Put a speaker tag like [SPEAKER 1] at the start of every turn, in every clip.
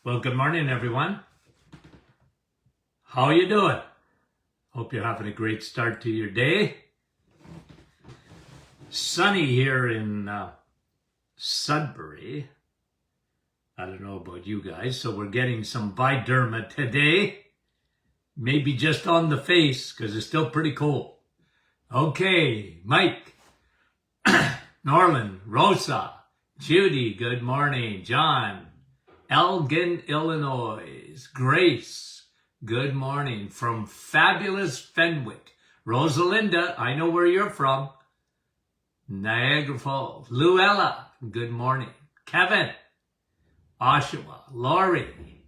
[SPEAKER 1] Well, good morning, everyone. How are you doing? Hope you're having a great start to your day. Sunny here in Sudbury. I don't know about you guys, so we're getting some Viderma today. Maybe just on the face, because it's still pretty cold. Okay, Mike, Norland, Rosa, Judy, good morning. John, Elgin, Illinois. Grace, good morning. From fabulous Fenwick. Rosalinda, I know where you're from. Niagara Falls. Luella, good morning. Kevin, Oshawa. Laurie,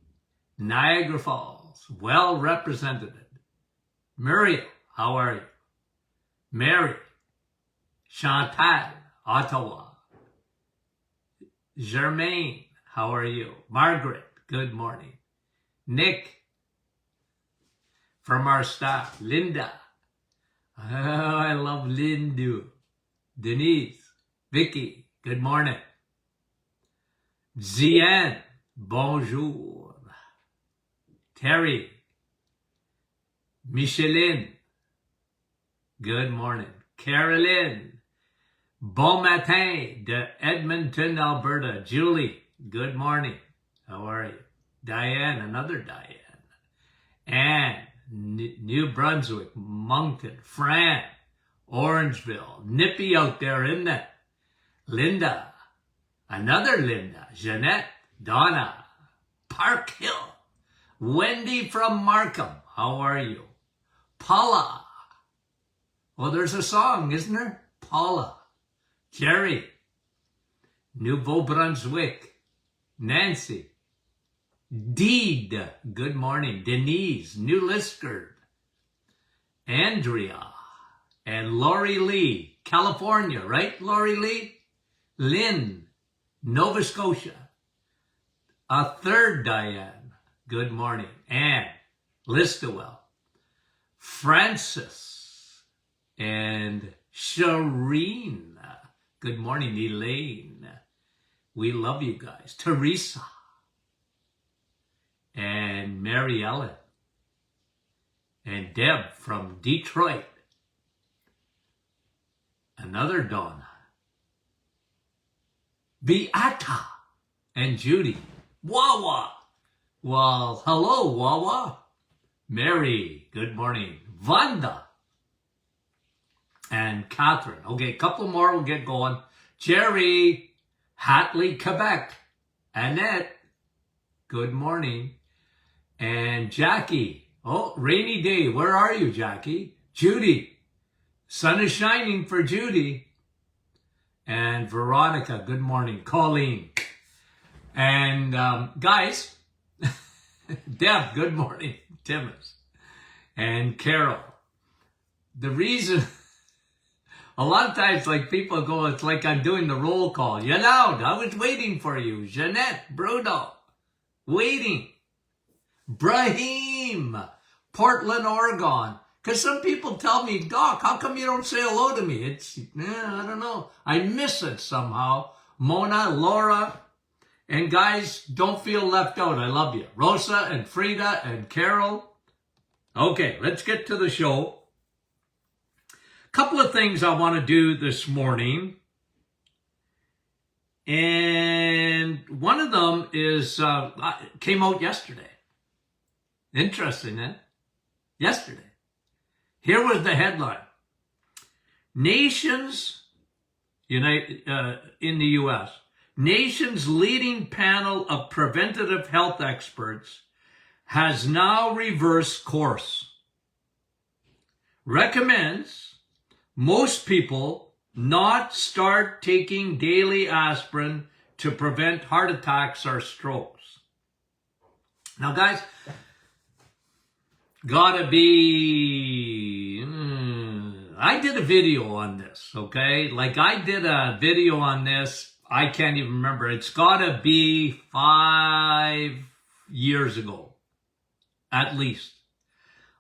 [SPEAKER 1] Niagara Falls. Well represented. Muriel, how are you? Mary, Chantal, Ottawa. Germaine, how are you? Margaret, good morning. Nick, from our staff. Linda, oh, I love Lindu. Denise, Vicky, good morning. Zian, bonjour. Terry, Micheline, good morning. Caroline, bon matin de Edmonton, Alberta. Julie, good morning. How are you? Diane, another Diane. Anne, New Brunswick, Moncton. Fran, Orangeville. Nippy out there, isn't it? Linda, another Linda. Jeanette, Donna, Park Hill. Wendy from Markham, how are you? Paula, well, there's a song, isn't there? Paula. Jerry, Nouveau Brunswick. Nancy, Deed, good morning. Denise, New Liskeard. Andrea, and Lori Lee, California, right, Lori Lee? Lynn, Nova Scotia. A third Diane, good morning. Anne, Listowel. Francis, and Shireen, good morning. Elaine, we love you guys. Teresa, and Mary Ellen, and Deb from Detroit. Another Donna. Beata, and Judy. Wawa, well, hello, Wawa. Mary, good morning. Vanda, and Catherine. Okay, a couple more, we'll get going. Jerry, Hatley, Quebec. Annette, good morning. And Jackie, oh, rainy day. Where are you, Jackie? Judy, sun is shining for Judy. And Veronica, good morning. Colleen. And guys, Deb, good morning. Timmons. And Carol. The reason, a lot of times, like, people go, it's like I'm doing the roll call. You're loud. I was waiting for you. Jeanette, Bruno, waiting. Brahim, Portland, Oregon. Because some people tell me, Doc, how come you don't say hello to me? I don't know. I miss it somehow. Mona, Laura, and guys, don't feel left out. I love you. Rosa and Frida and Carol. Okay, let's get to the show. Couple of things I want to do this morning. And one of them is came out yesterday. Interesting, eh? Yesterday. Here was the headline. Nations, in the U.S., nation's leading panel of preventative health experts has now reversed course. Recommends most people not start taking daily aspirin to prevent heart attacks or strokes. Now, guys, gotta be, I did a video on this, okay? Like, I did a video on this, I can't even remember. It's gotta be 5 years ago, at least,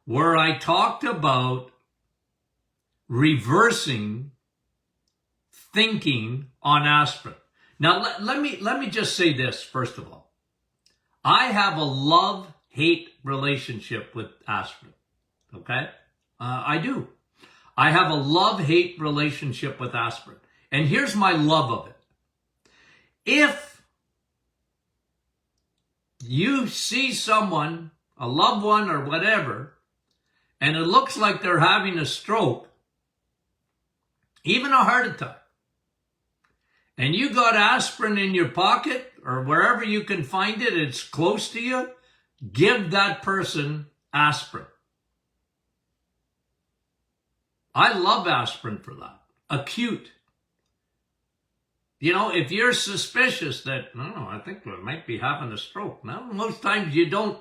[SPEAKER 1] where I talked about reversing thinking on aspirin. Now, let me just say this, first of all. I have a love-hate relationship with aspirin, okay? I do. I have a love-hate relationship with aspirin. And here's my love of it. If you see someone, a loved one or whatever, and it looks like they're having a stroke, even a heart attack, and you got aspirin in your pocket or wherever you can find it, it's close to you, give that person aspirin. I love aspirin for that. Acute. You know, if you're suspicious that, no, I think I might be having a stroke. Now, most times you don't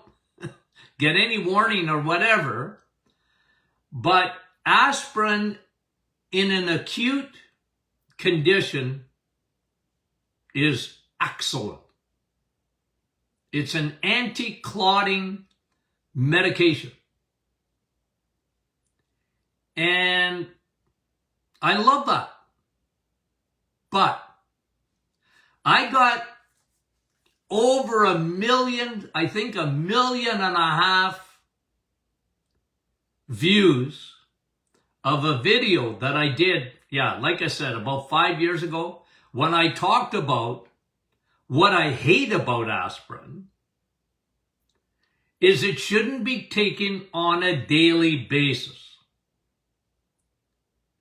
[SPEAKER 1] get any warning or whatever, but aspirin in an acute condition is excellent. It's an anti-clotting medication. And I love that. But I got over 1 million, I think 1.5 million views of a video that I did, like I said, about 5 years ago, when I talked about what I hate about aspirin is it shouldn't be taken on a daily basis.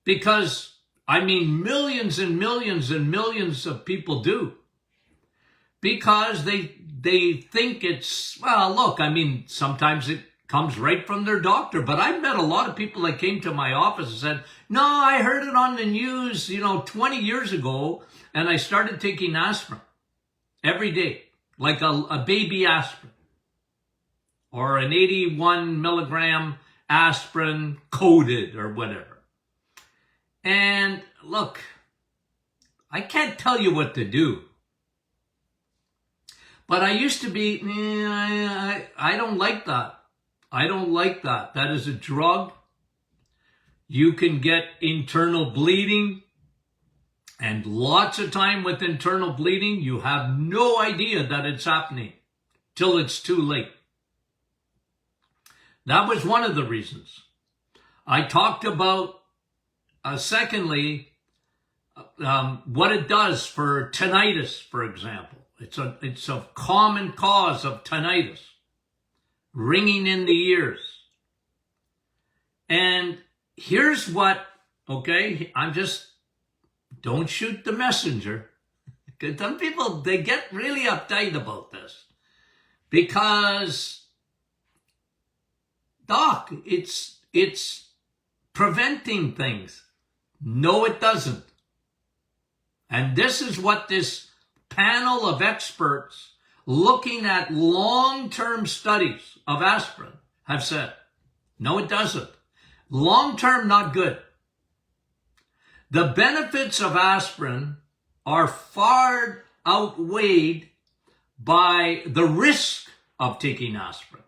[SPEAKER 1] Because, I mean, millions and millions and millions of people do. Because they think it's, well, look, I mean, sometimes it comes right from their doctor. But I've met a lot of people that came to my office and said, no, I heard it on the news, 20 years ago, and I started taking aspirin every day, like a baby aspirin, or an 81 milligram aspirin coated or whatever. And look, I can't tell you what to do. But I used to be, I don't like that. I don't like that. That is a drug. You can get internal bleeding. And lots of time with internal bleeding, you have no idea that it's happening till it's too late. That was one of the reasons. I talked about, secondly, what it does for tinnitus, for example. It's a common cause of tinnitus, ringing in the ears. And here's what, okay, don't shoot the messenger. Because some people, they get really uptight about this. Because, Doc, it's preventing things. No, it doesn't. And this is what this panel of experts looking at long-term studies of aspirin have said. No, it doesn't. Long-term, not good. The benefits of aspirin are far outweighed by the risk of taking aspirin.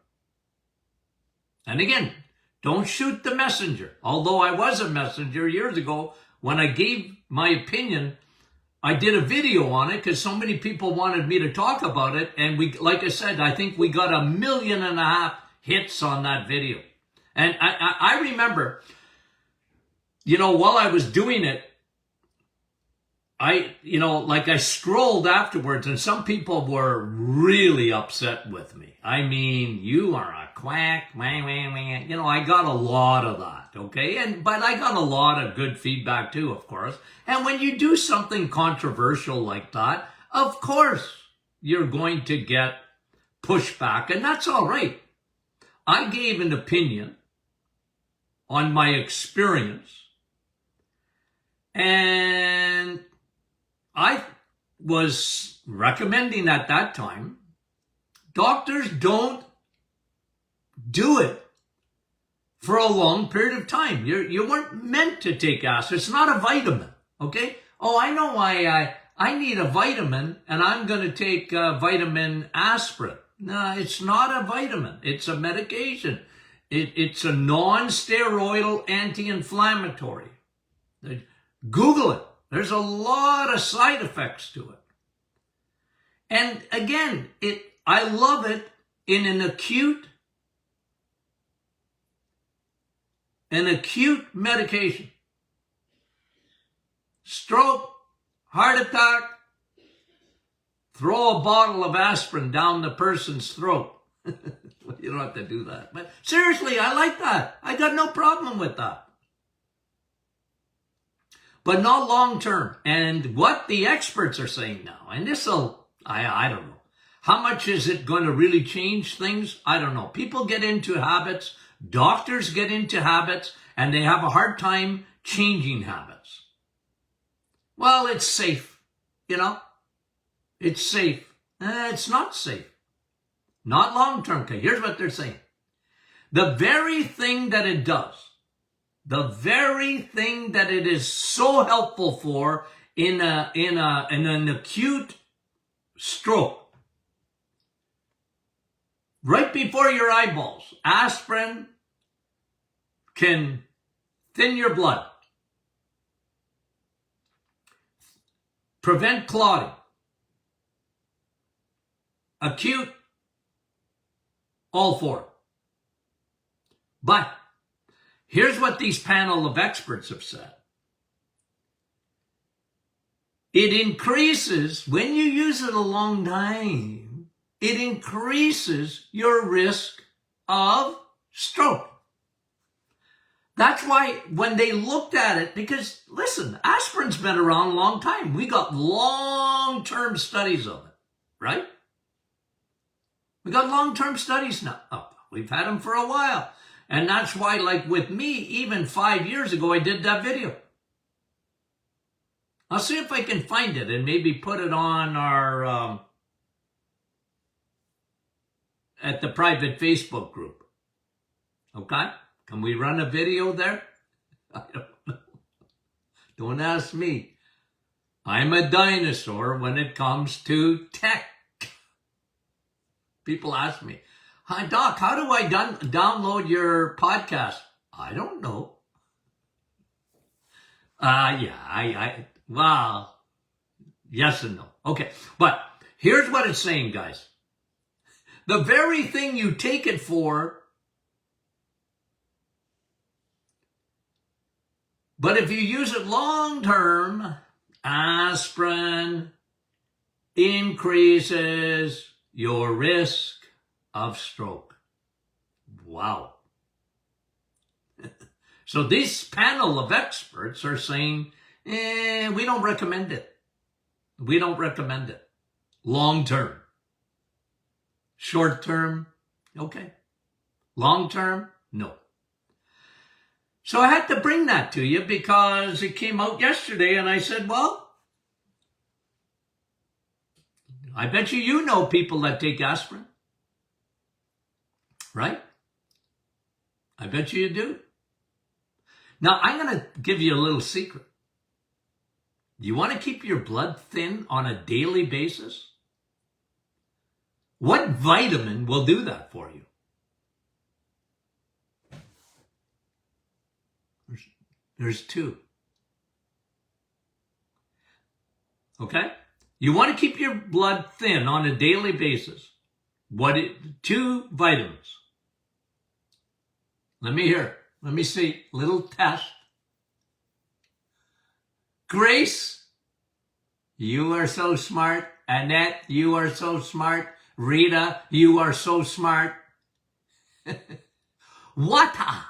[SPEAKER 1] And again, don't shoot the messenger. Although I was a messenger years ago, when I gave my opinion, I did a video on it because so many people wanted me to talk about it. And we, like I said, I think we got 1.5 million hits on that video. And I remember, while I was doing it, I scrolled afterwards and some people were really upset with me. I mean, you are a quack, I got a lot of that, okay? But I got a lot of good feedback too, of course. And when you do something controversial like that, of course, you're going to get pushback, and that's all right. I gave an opinion on my experience, and I was recommending at that time, doctors don't do it for a long period of time. You weren't meant to take aspirin. It's not a vitamin, okay? Oh, I know why I need a vitamin and I'm going to take vitamin aspirin. No, it's not a vitamin. It's a medication. It's a non-steroidal anti-inflammatory. Google it. There's a lot of side effects to it. And again, I love it in an acute medication. Stroke, heart attack, throw a bottle of aspirin down the person's throat. You don't have to do that. But seriously, I like that. I got no problem with that. But not long term. And what the experts are saying now, and this'll, I don't know. How much is it going to really change things? I don't know. People get into habits. Doctors get into habits, and they have a hard time changing habits. Well, it's safe, you know. It's safe. It's not safe. Not long-term care. Here's what they're saying. The very thing that it does, the very thing that it is so helpful for in an acute stroke, right before your eyeballs, aspirin can thin your blood, prevent clotting, acute, all for it. But here's what these panel of experts have said. It increases, when you use it a long time, it increases your risk of stroke. That's why when they looked at it, because listen, aspirin's been around a long time. We got long-term studies of it, right? We got long-term studies now. Oh, we've had them for a while. And that's why, like with me, even 5 years ago, I did that video. I'll see if I can find it and maybe put it on our, at the private Facebook group. Okay? Can we run a video there? I don't know. Don't ask me. I'm a dinosaur when it comes to tech. People ask me, "Hi, Doc, how do I download your podcast?" I don't know. Well, yes and no. Okay, but here's what it's saying, guys. The very thing you take it for, but if you use it long term, aspirin increases your risk of stroke. Wow. So this panel of experts are saying, we don't recommend it. We don't recommend it. Long term. Short term, okay. Long term, no. So I had to bring that to you because it came out yesterday and I said, well, I bet you know people that take aspirin. Right? I bet you do. Now, I'm going to give you a little secret. You want to keep your blood thin on a daily basis? What vitamin will do that for you? There's two. Okay? You want to keep your blood thin on a daily basis. Two vitamins. Let me hear. Let me see. Little test. Grace, you are so smart. Annette, you are so smart. Rita, you are so smart. Water.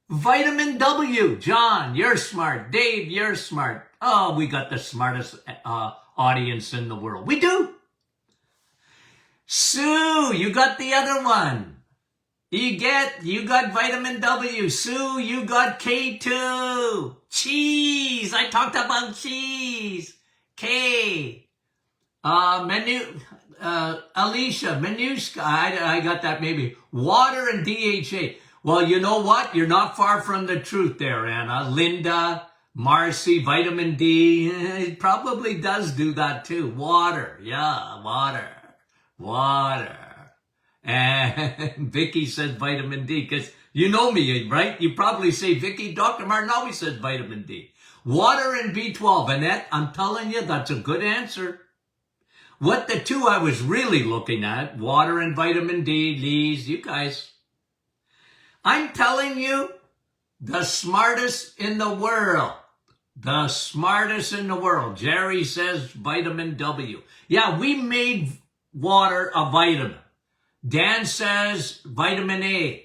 [SPEAKER 1] Vitamin W. John, you're smart. Dave, you're smart. Oh, we got the smartest audience in the world. We do. Sue, you got the other one. You got vitamin W. Sue, you got K2. Cheese. I talked about cheese. K. Alicia, Manushka. I got that maybe. Water and DHA. Well, you know what? You're not far from the truth there, Anna. Linda, Marcy, vitamin D. It probably does do that too. Water. Yeah, water. Water. And Vicky says vitamin D because you know me, right? You probably say, Vicky, Dr. Martin always says vitamin D. Water and B12. Annette, I'm telling you, that's a good answer. What the two I was really looking at, water and vitamin D, these, you guys. I'm telling you, the smartest in the world. The smartest in the world. Jerry says vitamin W. Yeah, we made water a vitamin. Dan says vitamin A.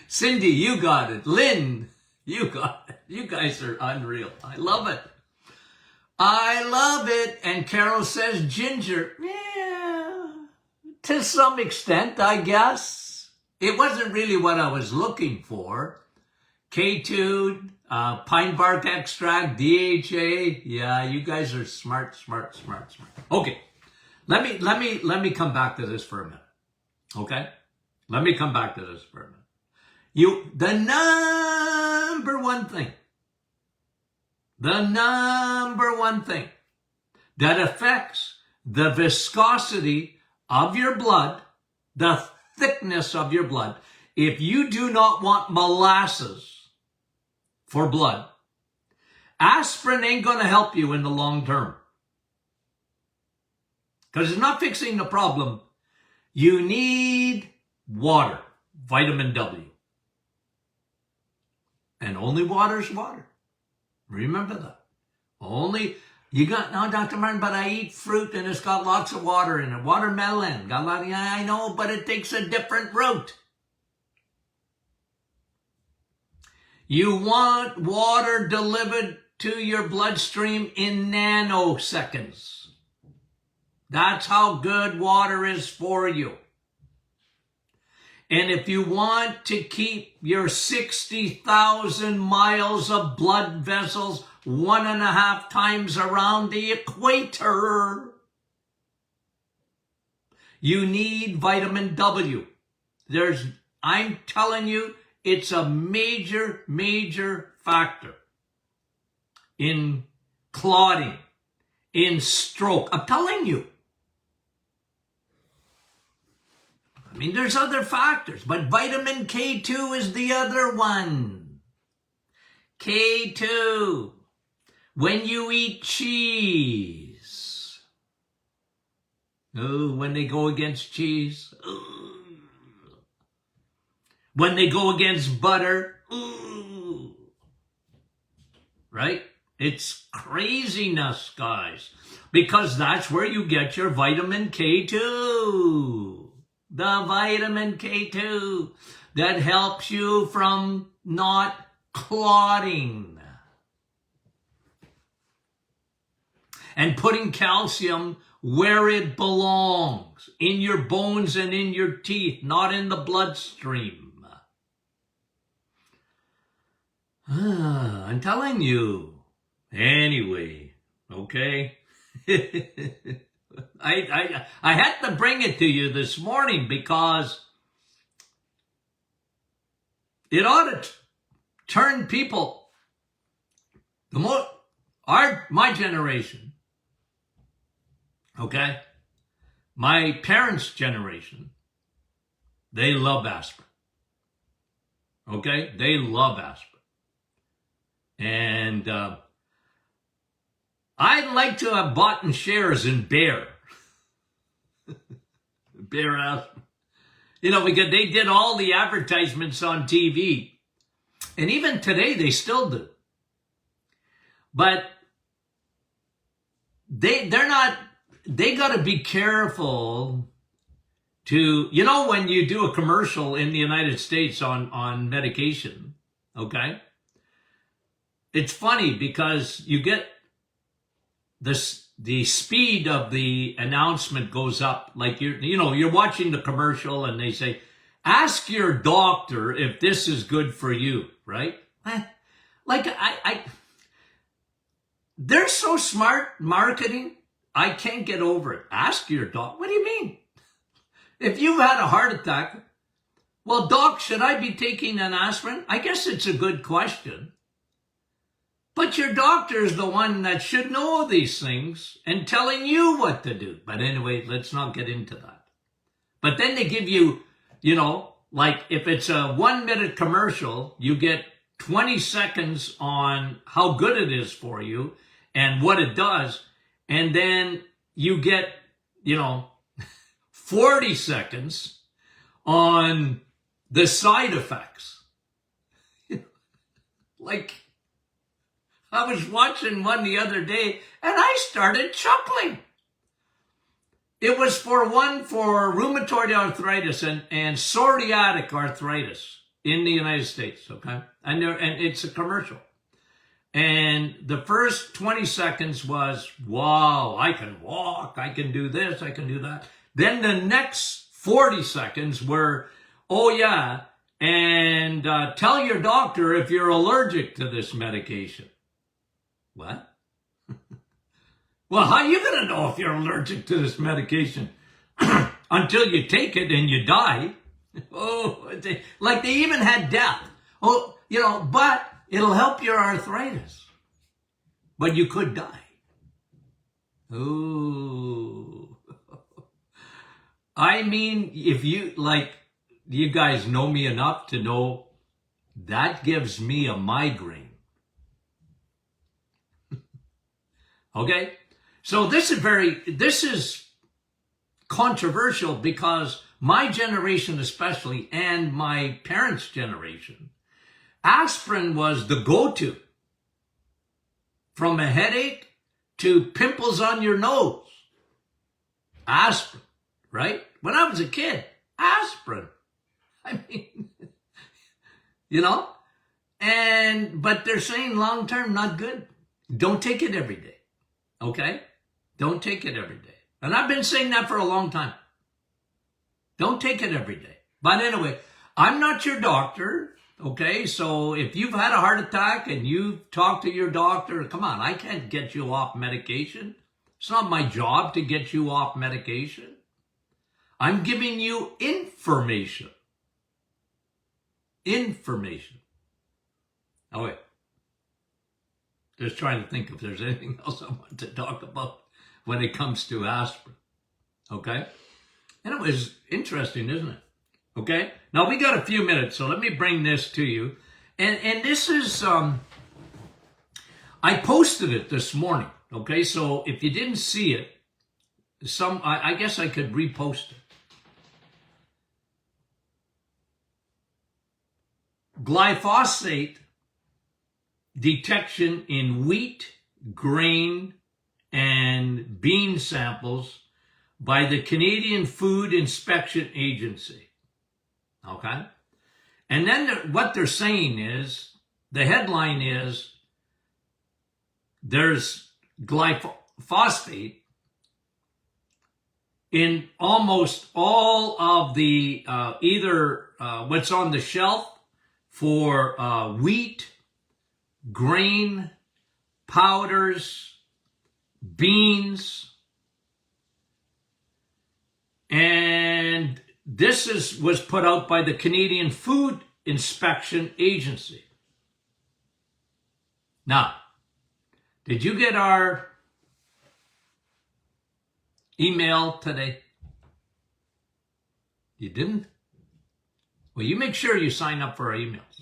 [SPEAKER 1] Cindy, you got it. Lynn, you got it. You guys are unreal. I love it. I love it. And Carol says ginger. Yeah, to some extent, I guess. It wasn't really what I was looking for. K2, pine bark extract, DHA. Yeah, you guys are smart. Okay, let me come back to this for a minute. Okay, let me come back to this for a minute. The number one thing that affects the viscosity of your blood, the thickness of your blood, if you do not want molasses for blood, aspirin ain't going to help you in the long term. Because it's not fixing the problem. You need water, vitamin W. And only water's water. Remember that. No, Dr. Martin, but I eat fruit and it's got lots of water in it. Watermelon, got a lot of, I know, but it takes a different route. You want water delivered to your bloodstream in nanoseconds. That's how good water is for you. And if you want to keep your 60,000 miles of blood vessels 1.5 times around the equator, you need vitamin W. I'm telling you, it's a major factor in clotting, in stroke. I'm telling you. I mean, there's other factors, but vitamin K2 is the other one. K2. When you eat cheese. Oh, when they go against cheese. Ooh. When they go against butter. Ooh. Right? It's craziness, guys. Because that's where you get your vitamin K2. The vitamin K2 that helps you from not clotting. And putting calcium where it belongs. In your bones and in your teeth, not in the bloodstream. I'm telling you. Anyway, okay? I had to bring it to you this morning because it ought to turn people, my generation, okay, my parents' generation, they love aspirin, okay, they love aspirin, and I'd like to have bought in shares in Bayer. Bayer aspirin. You know, because they did all the advertisements on TV. And even today, they still do. But they got to be careful to, you know, when you do a commercial in the United States on medication, okay? It's funny because you get the speed of the announcement goes up. Like you're watching the commercial and they say, ask your doctor if this is good for you, right? Like they're so smart marketing. I can't get over it. Ask your doc. What do you mean? If you've had a heart attack, well, doc, should I be taking an aspirin? I guess it's a good question. But your doctor is the one that should know these things and telling you what to do. But anyway, let's not get into that. But then they give you, you know, like if it's a 1-minute commercial, you get 20 seconds on how good it is for you. and what it does. And then you get, 40 seconds on the side effects. Like, I was watching one the other day and I started chuckling. It was for rheumatoid arthritis and psoriatic arthritis in the United States, okay? And it's a commercial. And the first 20 seconds was, wow, I can walk, I can do this, I can do that. Then the next 40 seconds were, oh yeah, and tell your doctor if you're allergic to this medication. What? Well, how are you going to know if you're allergic to this medication? Until you take it and you die. Oh, like they even had death. Oh, but it'll help your arthritis. But you could die. Ooh. I mean, if you guys know me enough to know that gives me a migraine. Okay? So this is controversial because my generation especially, and my parents' generation, aspirin was the go-to. From a headache to pimples on your nose. Aspirin, right? When I was a kid, aspirin. I mean, but they're saying long-term, not good. Don't take it every day, okay? Don't take it every day. And I've been saying that for a long time. Don't take it every day. But anyway, I'm not your doctor, okay? So if you've had a heart attack and you've talked to your doctor, come on, I can't get you off medication. It's not my job to get you off medication. I'm giving you information. Information. Oh, wait. Just trying to think if there's anything else I want to talk about when it comes to aspirin. Okay? And it was interesting, isn't it? Okay? Now, we got a few minutes, so let me bring this to you. And this is, I posted it this morning. Okay? So if you didn't see it, I guess I could repost it. Glyphosate detection in wheat, grain, and bean samples by the Canadian Food Inspection Agency. Okay? And then what they're saying is, the headline is, there's glyphosate in almost all of the, either what's on the shelf for wheat, grain, powders, beans, and this was put out by the Canadian Food Inspection Agency. Now, did you get our email today? You didn't? Well, you make sure you sign up for our emails.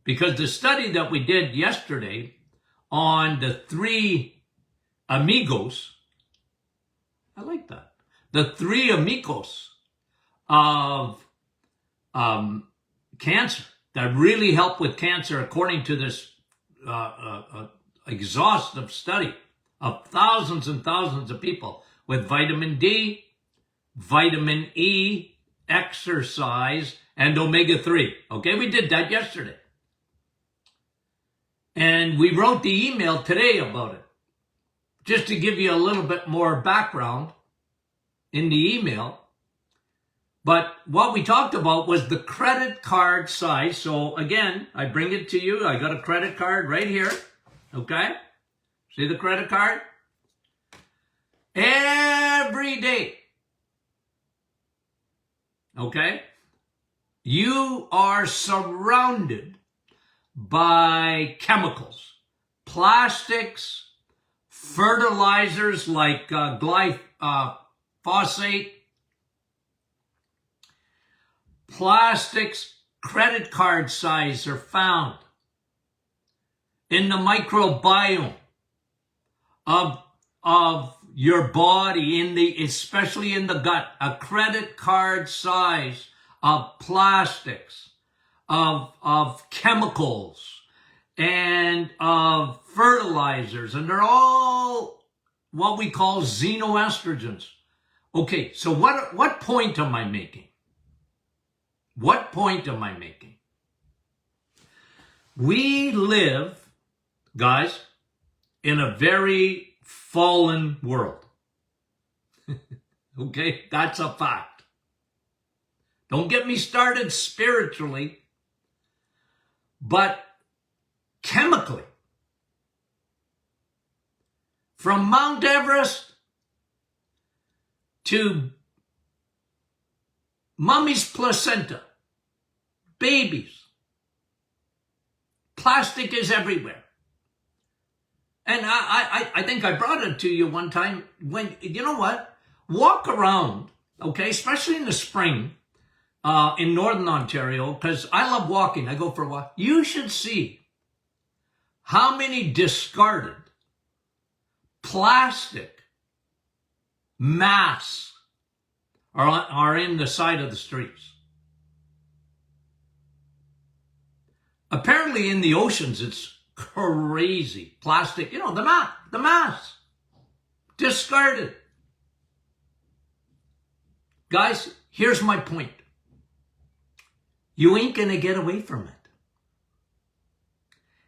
[SPEAKER 1] Because the study that we did yesterday on the 3 amigos, I like that. The 3 amigos of cancer that really help with cancer, according to this exhaustive study of thousands and thousands of people with vitamin D, vitamin E, exercise, and omega-3. Okay, we did that yesterday. And we wrote the email today about it. Just to give you a little bit more background in the email. But what we talked about was the credit card size. So again, I bring it to you. I got a credit card right here. Okay? See the credit card? Every day. Okay? You are surrounded by chemicals, plastics, fertilizers like glyphosate, plastics, credit card size are found in the microbiome of your body, especially in the gut, a credit card size of plastics, of chemicals, and of fertilizers, and they're all what we call xenoestrogens. Okay, so what point am I making? What point am I making? We live, guys, in a very fallen world. Okay, that's a fact. Don't get me started spiritually, but chemically. From Mount Everest to mummy's placenta, babies, plastic is everywhere. And I think I brought it to you one time when, you know what? Walk around, okay, especially in the spring in Northern Ontario, because I love walking. I go for a walk. You should see how many discarded plastic masks are in the side of the streets. Apparently in the oceans, it's crazy. Plastic, you know, the mask, discarded. Guys, here's my point. You ain't going to get away from it.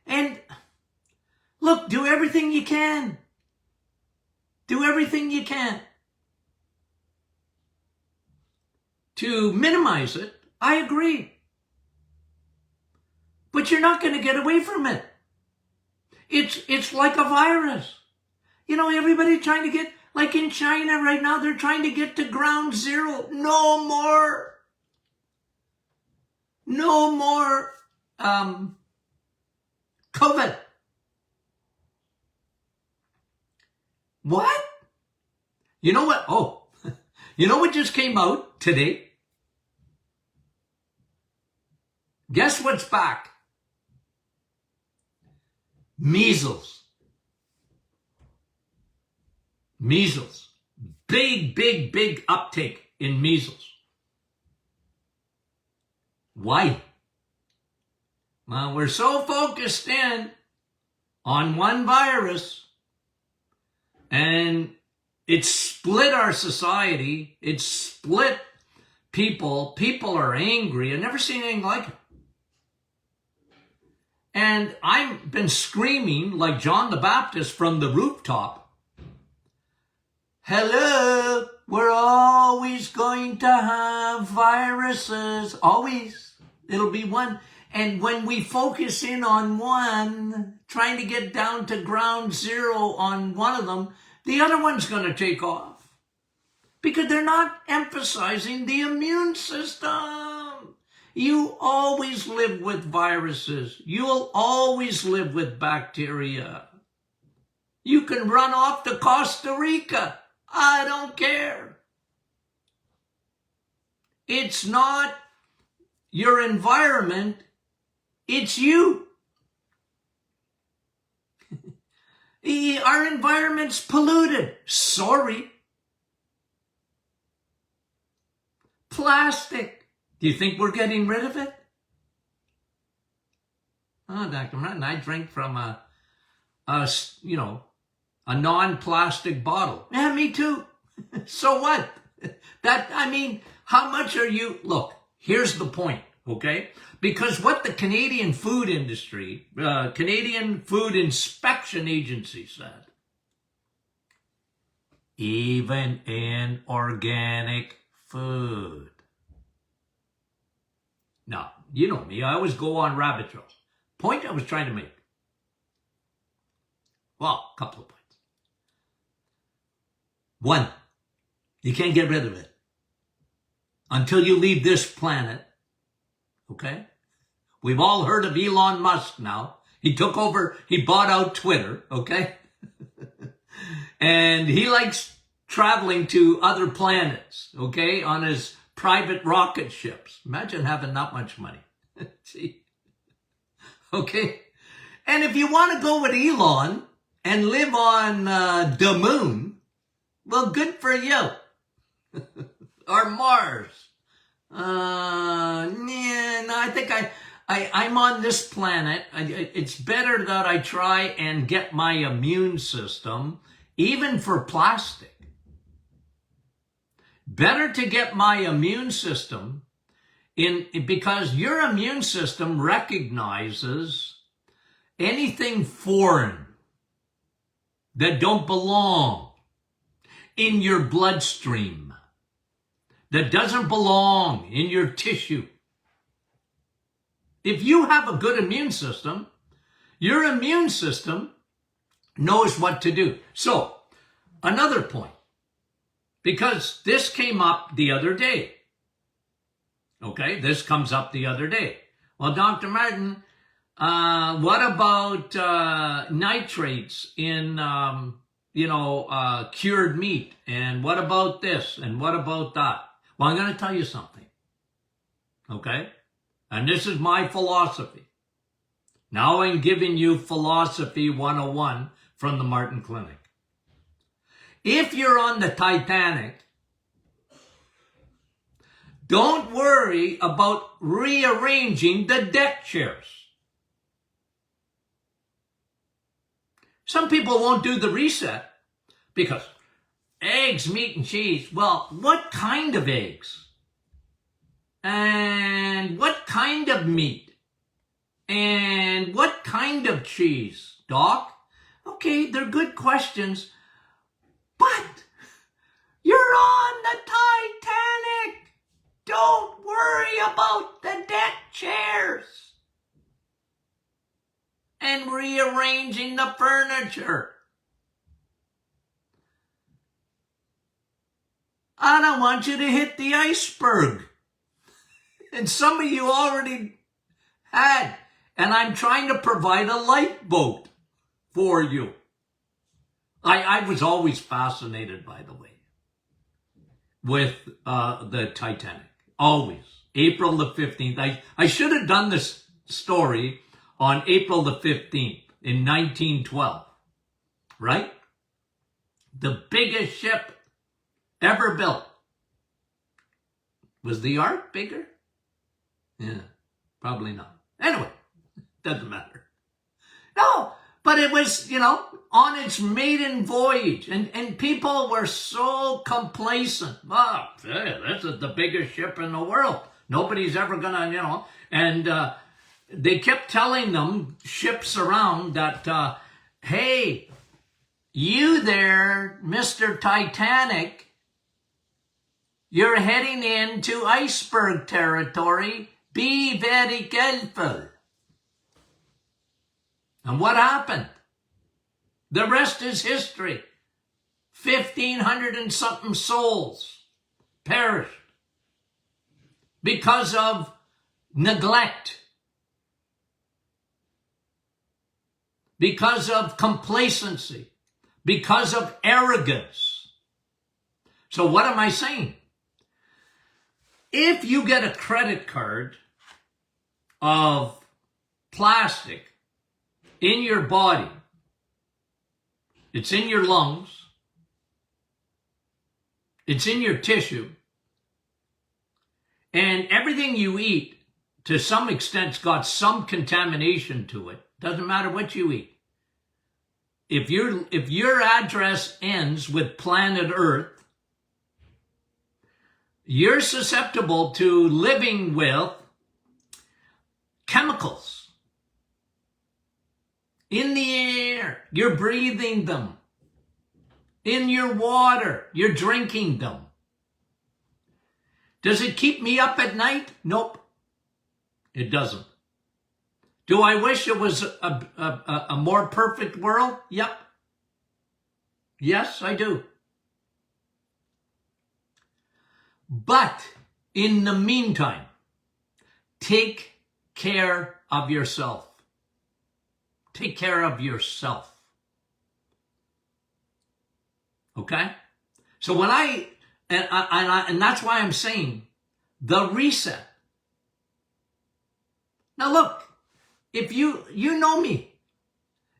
[SPEAKER 1] And look, do everything you can. Do everything you can to minimize it. I agree. But you're not going to get away from it. It's like a virus. You know, everybody trying to get, like in China right now, they're trying to get to ground zero. No more COVID. What? You know what? Oh, you know what just came out today? Guess what's back? Measles. Measles. Big uptake in measles. Why? Well, we're so focused in on one virus, and it split our society. It split people. People are angry. I've never seen anything like it. And I've been screaming like John the Baptist from the rooftop. Hello, we're always going to have viruses. Always. It'll be one. And when we focus in on one, trying to get down to ground zero on one of them, the other one's going to take off. Because they're not emphasizing the immune system. You always live with viruses. You'll always live with bacteria. You can run off to Costa Rica. I don't care. It's not your environment. It's you. Our environment's polluted. Sorry. Plastic. Do you think we're getting rid of it? Oh, Dr. Martin, I drink from a non-plastic bottle. Yeah, me too. So what? How much are you? Look, here's the point, okay? Because what the Canadian Food Industry, Canadian Food Inspection Agency said, even in organic food. Now, you know me, I always go on rabbit trails. Point I was trying to make. Well, a couple of points. One, you can't get rid of it until you leave this planet. Okay? We've all heard of Elon Musk now. He took over, he bought out Twitter, okay? And he likes traveling to other planets, okay, on his private rocket ships. Imagine having that much money. See? Okay? And if you want to go with Elon, and live on the moon, well, good for you. Or Mars. No, I think I'm on this planet. It's better that I try and get my immune system, even for plastic. Better to get my immune system because your immune system recognizes anything foreign that don't belong in your bloodstream, that doesn't belong in your tissue. If you have a good immune system, your immune system knows what to do. So, another point, because this came up the other day. Okay, this comes up the other day. Well, Dr. Martin, what about nitrates in, cured meat? And what about this? And what about that? Well, I'm going to tell you something. Okay? And this is my philosophy. Now I'm giving you Philosophy 101 from the Martin Clinic. If you're on the Titanic, don't worry about rearranging the deck chairs. Some people won't do the reset because eggs, meat, and cheese. Well, what kind of eggs? And what kind of meat? And what kind of cheese, Doc? Okay, they're good questions, but you're on the Titanic. Don't worry about the deck chairs and rearranging the furniture. I don't want you to hit the iceberg. And some of you already had. And I'm trying to provide a lifeboat for you. I was always fascinated, by the way, with the Titanic. Always. April the 15th. I should have done this story on April the 15th in 1912. Right? The biggest ship ever built. Was the Ark bigger? Yeah, probably not. Anyway, doesn't matter. No, but it was, on its maiden voyage. And people were so complacent. Oh, this is the biggest ship in the world. Nobody's ever gonna, And they kept telling them, ships around, that, hey, you there, Mr. Titanic, you're heading into iceberg territory. Be very careful. And what happened? The rest is history. 1,500 and something souls perished because of neglect, because of complacency, because of arrogance. So what am I saying? If you get a credit card of plastic in your body, it's in your lungs, it's in your tissue, and everything you eat, to some extent, got some contamination to it. Doesn't matter what you eat. If your address ends with planet Earth, you're susceptible to living with chemicals in the air. You're breathing them. In your water, you're drinking them. Does it keep me up at night? Nope, it doesn't. Do I wish it was a more perfect world? Yep. Yes, I do. But in the meantime, take care of yourself. Take care of yourself. Okay? So when and that's why I'm saying the reset. Now look, if you know me,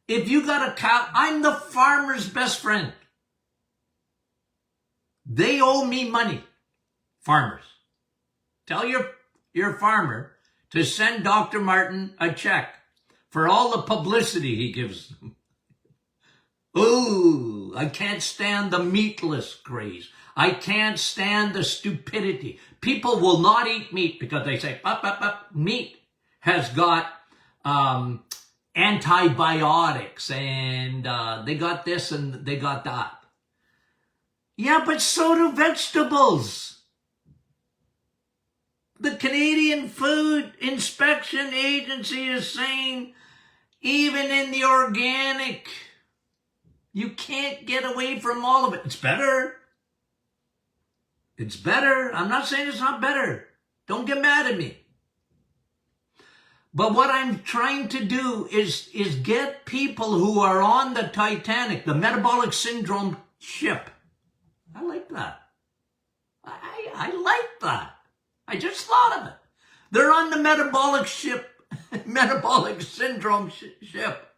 [SPEAKER 1] If you got a cow, I'm the farmer's best friend. They owe me money, farmers. Tell your farmer to send Dr. Martin a check for all the publicity he gives them. Ooh, I can't stand the meatless craze. I can't stand the stupidity. People will not eat meat because they say, meat has got antibiotics and they got this and they got that. Yeah, but so do vegetables. The Canadian Food Inspection Agency is saying even in the organic, you can't get away from all of it. It's better. It's better. I'm not saying it's not better. Don't get mad at me. But what I'm trying to do is get people who are on the Titanic, the metabolic syndrome ship. I like that. I like that. I just thought of it. They're on the metabolic syndrome ship.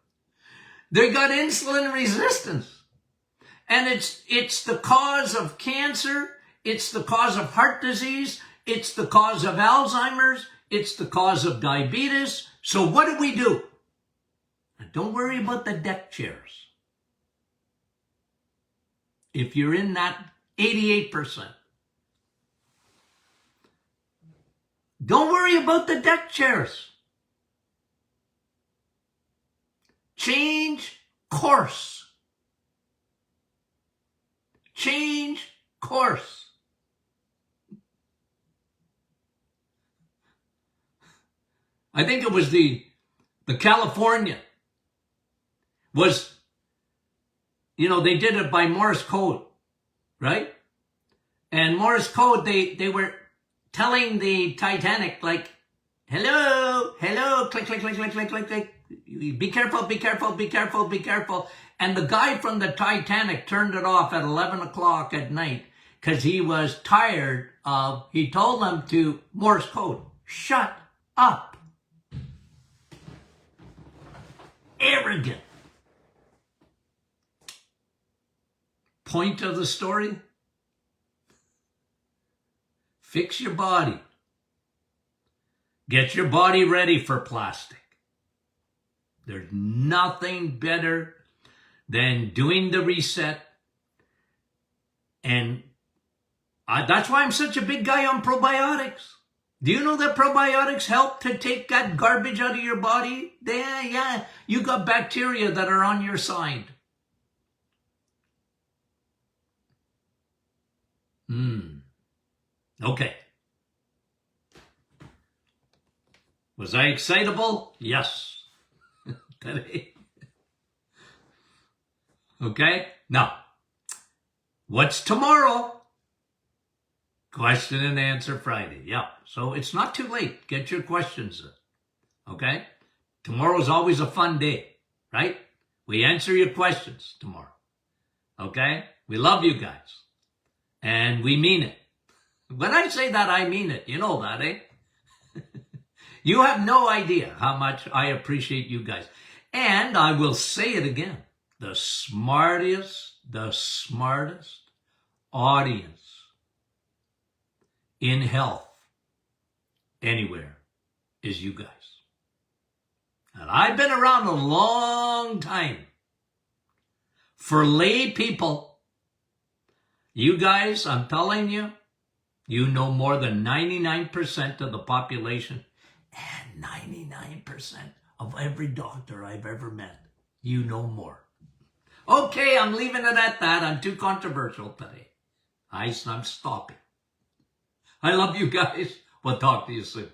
[SPEAKER 1] They got insulin resistance. And it's the cause of cancer. It's the cause of heart disease. It's the cause of Alzheimer's. It's the cause of diabetes. So what do? And don't worry about the deck chairs. If you're in that 88%. Don't worry about the deck chairs. Change course. Change course. I think it was the California was, they did it by Morse code, right? And Morse code, they were telling the Titanic, like, hello, click, click, click, click, click, click, click. Be careful, be careful, be careful, be careful. And the guy from the Titanic turned it off at 11 o'clock at night because he was tired of, he told them to Morse code, shut up. Arrogant. Point of the story? Fix your body. Get your body ready for plastic. There's nothing better than doing the reset. And that's why I'm such a big guy on probiotics. Do you know that probiotics help to take that garbage out of your body? Yeah. You got bacteria that are on your side. Okay. Was I excitable? Yes. Today. Okay. Now, what's tomorrow? Question and answer Friday. Yeah. So it's not too late. Get your questions in. Okay. Tomorrow's always a fun day, right? We answer your questions tomorrow. Okay. We love you guys. And we mean it. When I say that, I mean it. You know that, eh? You have no idea how much I appreciate you guys. And I will say it again. The smartest audience in health anywhere is you guys. And I've been around a long time. For lay people, you guys, I'm telling you, you know more than 99% of the population and 99% of every doctor I've ever met. You know more. Okay, I'm leaving it at that. I'm too controversial today. I'm stopping. I love you guys. We'll talk to you soon.